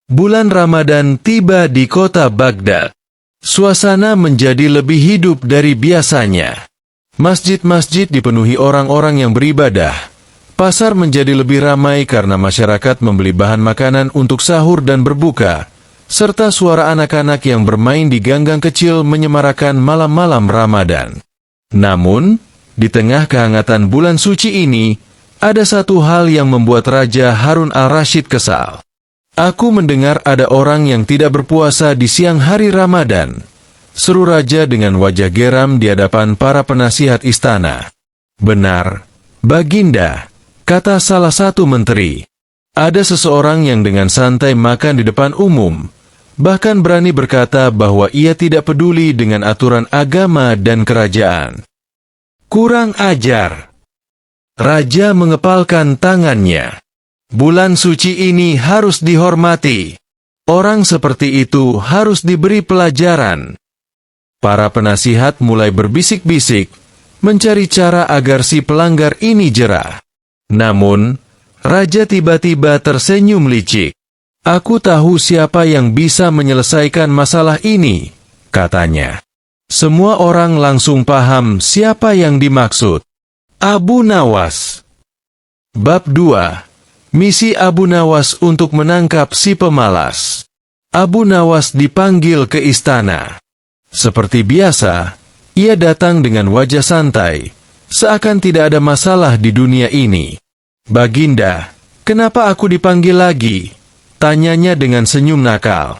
Bulan Ramadan tiba di kota Baghdad. Suasana menjadi lebih hidup dari biasanya. Masjid-masjid dipenuhi orang-orang yang beribadah. Pasar menjadi lebih ramai karena masyarakat membeli bahan makanan untuk sahur dan berbuka, serta suara anak-anak yang bermain di ganggang kecil menyemarakan malam-malam Ramadan. Namun, di tengah kehangatan bulan suci ini, ada satu hal yang membuat Raja Harun al-Rashid kesal. "Aku mendengar ada orang yang tidak berpuasa di siang hari Ramadan," seru Raja dengan wajah geram di hadapan para penasihat istana. "Benar, Baginda," kata salah satu menteri. "Ada seseorang yang dengan santai makan di depan umum, bahkan berani berkata bahwa ia tidak peduli dengan aturan agama dan kerajaan." Kurang ajar. Raja mengepalkan tangannya. Bulan suci ini harus dihormati. Orang seperti itu harus diberi pelajaran. Para penasihat mulai berbisik-bisik, mencari cara agar si pelanggar ini jera. Namun, Raja tiba-tiba tersenyum licik. "Aku tahu siapa yang bisa menyelesaikan masalah ini," katanya. Semua orang langsung paham siapa yang dimaksud. Abu Nawas. Bab 2. Misi Abu Nawas untuk menangkap si pemalas. Abu Nawas dipanggil ke istana. Seperti biasa, ia datang dengan wajah santai, seakan tidak ada masalah di dunia ini. "Baginda, kenapa aku dipanggil lagi?" tanyanya dengan senyum nakal.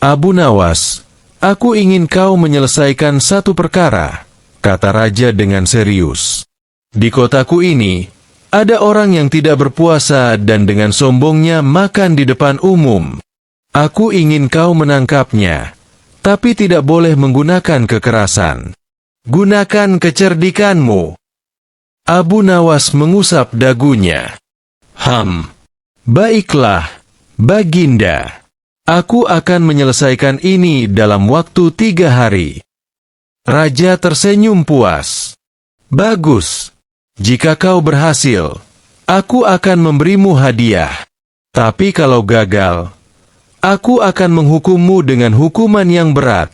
"Abu Nawas, aku ingin kau menyelesaikan satu perkara," kata Raja dengan serius. "Di kotaku ini, ada orang yang tidak berpuasa dan dengan sombongnya makan di depan umum. Aku ingin kau menangkapnya, tapi tidak boleh menggunakan kekerasan. Gunakan kecerdikanmu." Abu Nawas mengusap dagunya. Baiklah, Baginda. Aku akan menyelesaikan ini dalam waktu 3 hari." Raja tersenyum puas. "Bagus. Jika kau berhasil, aku akan memberimu hadiah. Tapi kalau gagal, aku akan menghukummu dengan hukuman yang berat."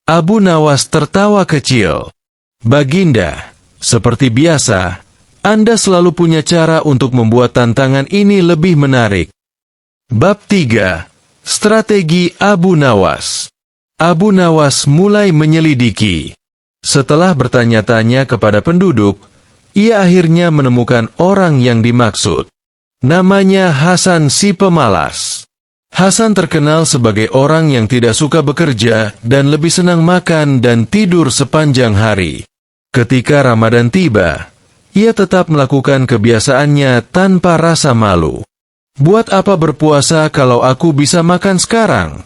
Abu Nawas tertawa kecil. "Baginda, seperti biasa, Anda selalu punya cara untuk membuat tantangan ini lebih menarik." Bab 3. Strategi Abu Nawas. Abu Nawas mulai menyelidiki. Setelah bertanya-tanya kepada penduduk, ia akhirnya menemukan orang yang dimaksud. Namanya Hasan si pemalas. Hasan terkenal sebagai orang yang tidak suka bekerja dan lebih senang makan dan tidur sepanjang hari. Ketika Ramadan tiba, ia tetap melakukan kebiasaannya tanpa rasa malu. "Buat apa berpuasa kalau aku bisa makan sekarang?"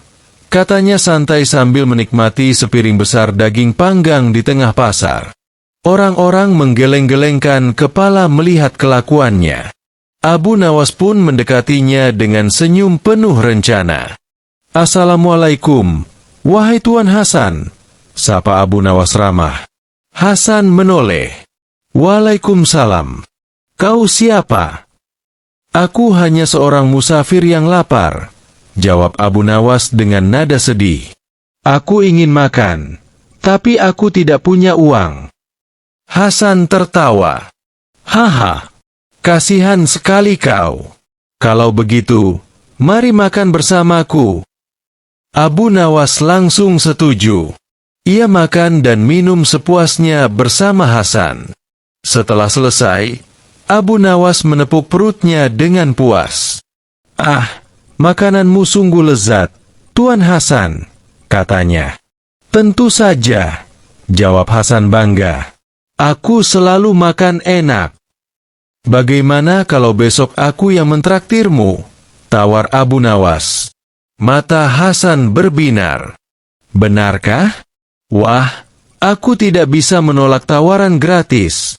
katanya santai sambil menikmati sepiring besar daging panggang di tengah pasar. Orang-orang menggeleng-gelengkan kepala melihat kelakuannya. Abu Nawas pun mendekatinya dengan senyum penuh rencana. "Assalamualaikum, wahai Tuan Hasan," sapa Abu Nawas ramah. Hasan menoleh. "Waalaikumsalam. Kau siapa?" "Aku hanya seorang musafir yang lapar," jawab Abu Nawas dengan nada sedih. "Aku ingin makan, tapi aku tidak punya uang." Hasan tertawa. "Haha, kasihan sekali kau. Kalau begitu, mari makan bersamaku." Abu Nawas langsung setuju. Ia makan dan minum sepuasnya bersama Hasan. Setelah selesai, Abu Nawas menepuk perutnya dengan puas. "Ah, makananmu sungguh lezat, Tuan Hasan," katanya. "Tentu saja," jawab Hasan bangga. "Aku selalu makan enak." "Bagaimana kalau besok aku yang mentraktirmu?" tawar Abu Nawas. Mata Hasan berbinar. "Benarkah? Wah, aku tidak bisa menolak tawaran gratis."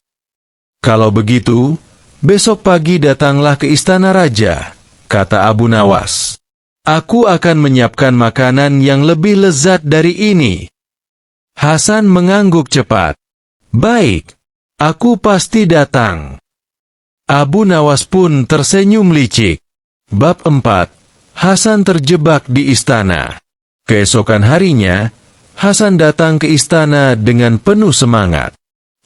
"Kalau begitu, besok pagi datanglah ke istana raja," kata Abu Nawas. "Aku akan menyiapkan makanan yang lebih lezat dari ini." Hasan mengangguk cepat. "Baik, aku pasti datang." Abu Nawas pun tersenyum licik. Bab 4. Hasan terjebak di istana. Keesokan harinya, Hasan datang ke istana dengan penuh semangat.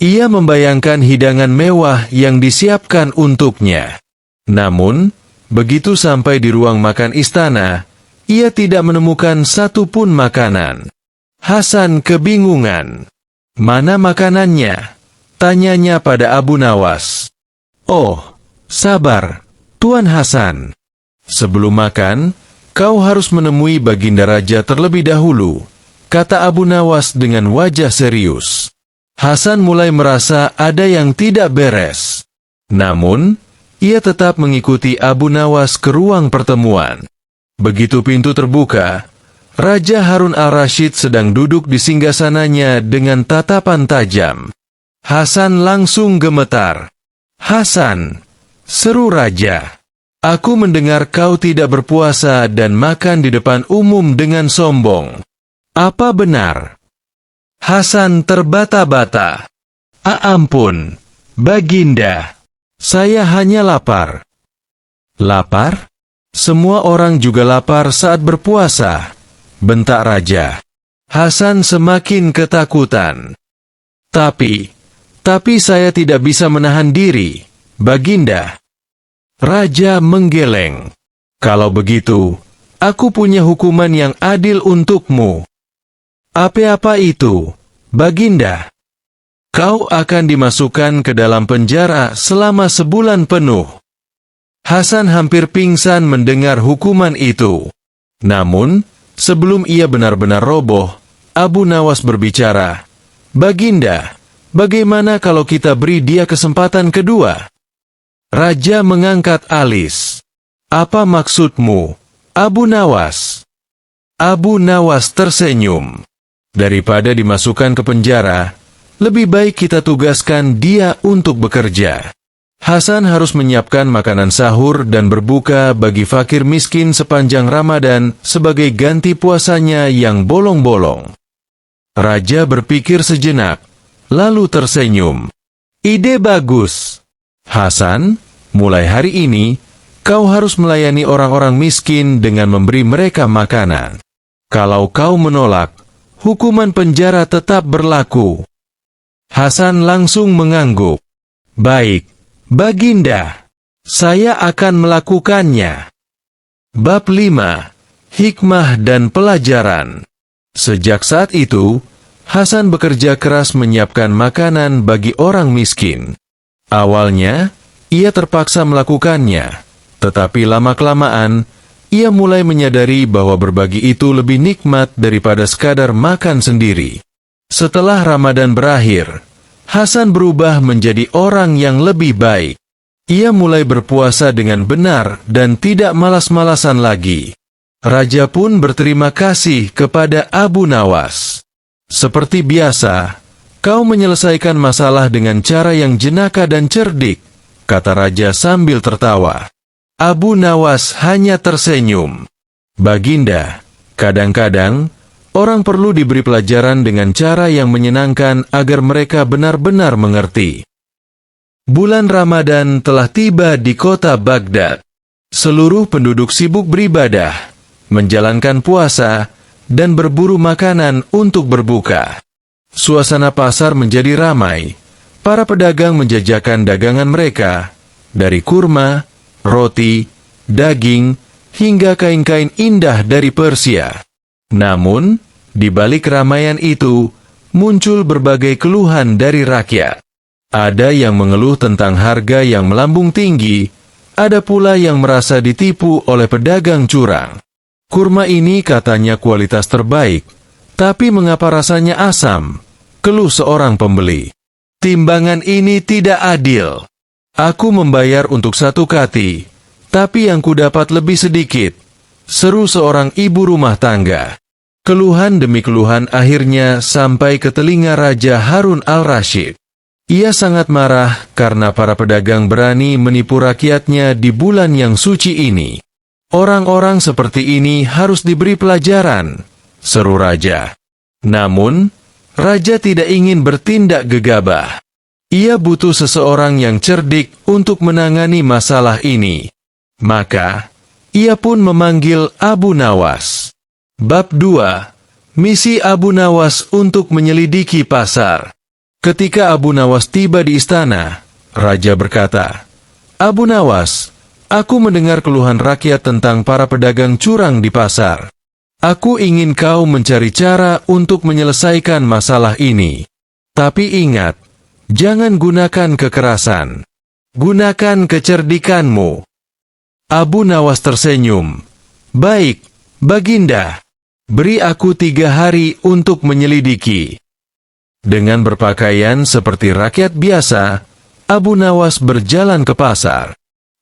Ia membayangkan hidangan mewah yang disiapkan untuknya. Namun, begitu sampai di ruang makan istana, ia tidak menemukan satupun makanan. Hasan kebingungan. Mana makanannya? Tanyanya pada Abu Nawas. Oh, sabar, Tuan Hasan. Sebelum makan, kau harus menemui Baginda Raja terlebih dahulu, kata Abu Nawas dengan wajah serius. Hasan mulai merasa ada yang tidak beres. Namun, ia tetap mengikuti Abu Nawas ke ruang pertemuan. Begitu pintu terbuka, Raja Harun al-Rashid sedang duduk di singgasananya dengan tatapan tajam. Hasan langsung gemetar. Hasan, seru Raja. Aku mendengar kau tidak berpuasa dan makan di depan umum dengan sombong. Apa benar? Hasan terbata-bata. Ampun, Baginda. Saya hanya lapar. Lapar? Semua orang juga lapar saat berpuasa, bentak Raja. Hasan semakin ketakutan. Tapi saya tidak bisa menahan diri, Baginda. Raja menggeleng. Kalau begitu, aku punya hukuman yang adil untukmu. Apa itu, Baginda? Kau akan dimasukkan ke dalam penjara selama sebulan penuh. Hasan hampir pingsan mendengar hukuman itu. Namun, sebelum ia benar-benar roboh, Abu Nawas berbicara. Baginda, bagaimana kalau kita beri dia kesempatan kedua? Raja mengangkat alis. Apa maksudmu, Abu Nawas? Abu Nawas tersenyum. Daripada dimasukkan ke penjara, lebih baik kita tugaskan dia untuk bekerja. Hasan harus menyiapkan makanan sahur dan berbuka bagi fakir miskin sepanjang Ramadan sebagai ganti puasanya yang bolong-bolong. Raja berpikir sejenak, lalu tersenyum. Ide bagus. Hasan, mulai hari ini, kau harus melayani orang-orang miskin dengan memberi mereka makanan. Kalau kau menolak, hukuman penjara tetap berlaku. Hasan langsung mengangguk. Baik, Baginda, saya akan melakukannya. Bab 5. Hikmah dan Pelajaran. Sejak saat itu, Hasan bekerja keras menyiapkan makanan bagi orang miskin. Awalnya, ia terpaksa melakukannya, tetapi lama-kelamaan, ia mulai menyadari bahwa berbagi itu lebih nikmat daripada sekadar makan sendiri. Setelah Ramadan berakhir, Hasan berubah menjadi orang yang lebih baik. Ia mulai berpuasa dengan benar dan tidak malas-malasan lagi. Raja pun berterima kasih kepada Abu Nawas. Seperti biasa, kau menyelesaikan masalah dengan cara yang jenaka dan cerdik, kata Raja sambil tertawa. Abu Nawas hanya tersenyum. Baginda, kadang-kadang, orang perlu diberi pelajaran dengan cara yang menyenangkan agar mereka benar-benar mengerti. Bulan Ramadan telah tiba di kota Baghdad. Seluruh penduduk sibuk beribadah, menjalankan puasa, dan berburu makanan untuk berbuka. Suasana pasar menjadi ramai. Para pedagang menjajakan dagangan mereka, dari kurma, roti, daging, hingga kain-kain indah dari Persia. Namun, di balik keramaian itu, muncul berbagai keluhan dari rakyat. Ada yang mengeluh tentang harga yang melambung tinggi, ada pula yang merasa ditipu oleh pedagang curang. Kurma ini katanya kualitas terbaik, tapi mengapa rasanya asam? Keluh seorang pembeli. Timbangan ini tidak adil. Aku membayar untuk 1 kati, tapi yang kudapat lebih sedikit, seru seorang ibu rumah tangga. Keluhan demi keluhan akhirnya sampai ke telinga Raja Harun al-Rashid. Ia sangat marah karena para pedagang berani menipu rakyatnya di bulan yang suci ini. Orang-orang seperti ini harus diberi pelajaran, seru Raja. Namun, Raja tidak ingin bertindak gegabah. Ia butuh seseorang yang cerdik untuk menangani masalah ini. Maka, Ia pun memanggil Abu Nawas. Bab 2. Misi Abu Nawas untuk menyelidiki pasar. Ketika Abu Nawas tiba di istana, raja berkata, "Abu Nawas, aku mendengar keluhan rakyat tentang para pedagang curang di pasar. Aku ingin kau mencari cara untuk menyelesaikan masalah ini. Tapi ingat, jangan gunakan kekerasan. Gunakan kecerdikanmu." Abu Nawas tersenyum. "Baik, Baginda. Beri aku 3 hari untuk menyelidiki." Dengan berpakaian seperti rakyat biasa, Abu Nawas berjalan ke pasar.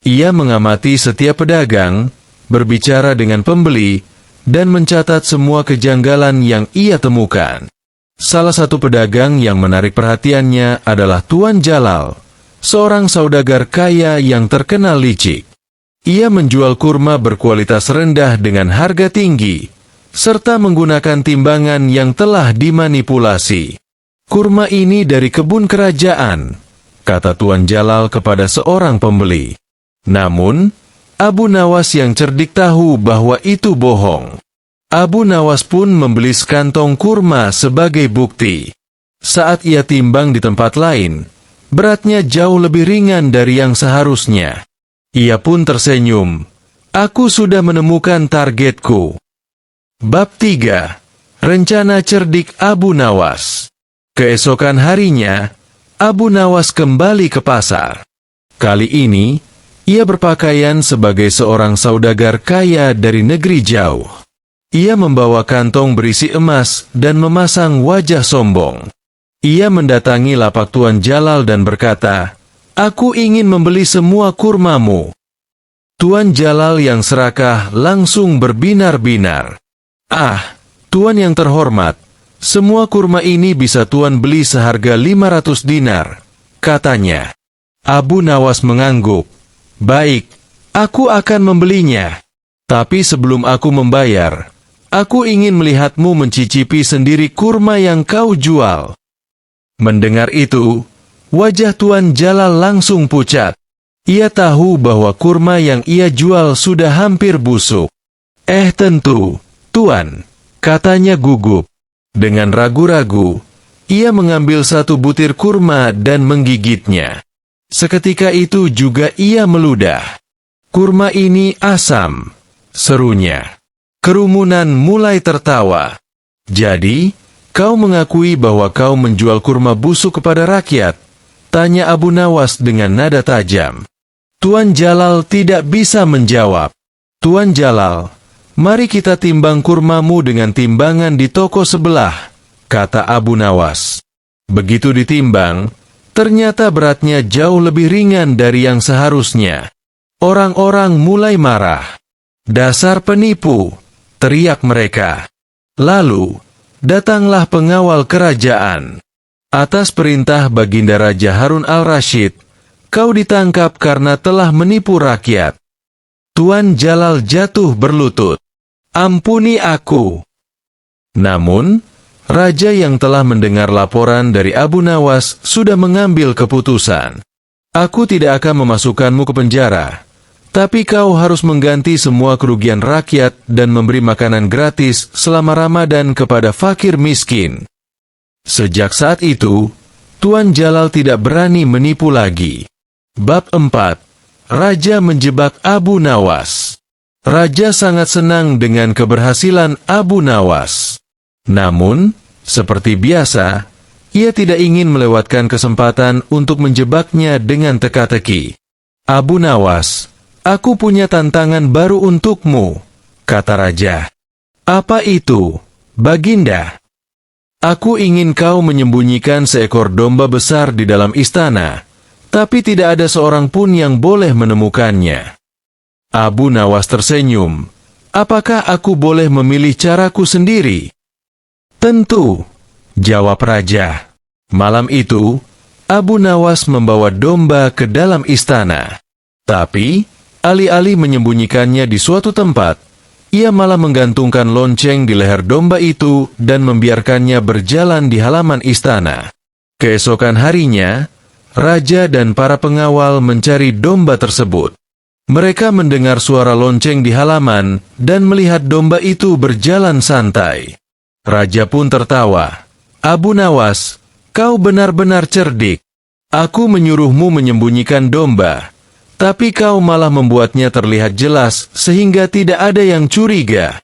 Ia mengamati setiap pedagang, berbicara dengan pembeli, dan mencatat semua kejanggalan yang ia temukan. Salah satu pedagang yang menarik perhatiannya adalah Tuan Jalal, seorang saudagar kaya yang terkenal licik. Ia menjual kurma berkualitas rendah dengan harga tinggi, serta menggunakan timbangan yang telah dimanipulasi. "Kurma ini dari kebun kerajaan," kata Tuan Jalal kepada seorang pembeli. Namun, Abu Nawas yang cerdik tahu bahwa itu bohong. Abu Nawas pun membeli sekantong kurma sebagai bukti. Saat ia timbang di tempat lain, beratnya jauh lebih ringan dari yang seharusnya. Ia pun tersenyum. "Aku sudah menemukan targetku." Bab 3. Rencana cerdik Abu Nawas. Keesokan harinya, Abu Nawas kembali ke pasar. Kali ini, ia berpakaian sebagai seorang saudagar kaya dari negeri jauh. Ia membawa kantong berisi emas dan memasang wajah sombong. Ia mendatangi lapak Tuan Jalal dan berkata, "Aku ingin membeli semua kurmamu." Tuan Jalal yang serakah langsung berbinar-binar. "Ah, Tuan yang terhormat, semua kurma ini bisa Tuan beli seharga 500 dinar, katanya. Abu Nawas mengangguk. "Baik, aku akan membelinya. Tapi sebelum aku membayar, aku ingin melihatmu mencicipi sendiri kurma yang kau jual." Mendengar itu, wajah Tuan Jalal langsung pucat. Ia tahu bahwa kurma yang ia jual sudah hampir busuk. Tentu, Tuan," katanya gugup. Dengan ragu-ragu, ia mengambil 1 butir kurma dan menggigitnya. Seketika itu juga ia meludah. "Kurma ini asam," serunya. Kerumunan mulai tertawa. "Jadi, kau mengakui bahwa kau menjual kurma busuk kepada rakyat?" tanya Abu Nawas dengan nada tajam. Tuan Jalal tidak bisa menjawab. "Tuan Jalal, mari kita timbang kurmamu dengan timbangan di toko sebelah," kata Abu Nawas. Begitu ditimbang, ternyata beratnya jauh lebih ringan dari yang seharusnya. Orang-orang mulai marah. "Dasar penipu!" teriak mereka. Lalu, datanglah pengawal kerajaan. "Atas perintah Baginda Raja Harun al-Rashid, kau ditangkap karena telah menipu rakyat." Tuan Jalal jatuh berlutut. "Ampuni aku." Namun, raja yang telah mendengar laporan dari Abu Nawas sudah mengambil keputusan. "Aku tidak akan memasukkanmu ke penjara, tapi kau harus mengganti semua kerugian rakyat dan memberi makanan gratis selama Ramadan kepada fakir miskin." Sejak saat itu, Tuan Jalal tidak berani menipu lagi. Bab 4. Raja menjebak Abu Nawas. Raja sangat senang dengan keberhasilan Abu Nawas. Namun, seperti biasa, ia tidak ingin melewatkan kesempatan untuk menjebaknya dengan teka-teki. "Abu Nawas, aku punya tantangan baru untukmu," kata raja. "Apa itu, Baginda?" "Aku ingin kau menyembunyikan seekor domba besar di dalam istana, tapi tidak ada seorang pun yang boleh menemukannya." Abu Nawas tersenyum. "Apakah aku boleh memilih caraku sendiri?" "Tentu," jawab raja. Malam itu, Abu Nawas membawa domba ke dalam istana. Tapi, alih-alih menyembunyikannya di suatu tempat, ia malah menggantungkan lonceng di leher domba itu dan membiarkannya berjalan di halaman istana. Keesokan harinya, raja dan para pengawal mencari domba tersebut. Mereka mendengar suara lonceng di halaman dan melihat domba itu berjalan santai. Raja pun tertawa. Abu Nawas, kau benar-benar cerdik. Aku menyuruhmu menyembunyikan domba, tapi kau malah membuatnya terlihat jelas sehingga tidak ada yang curiga.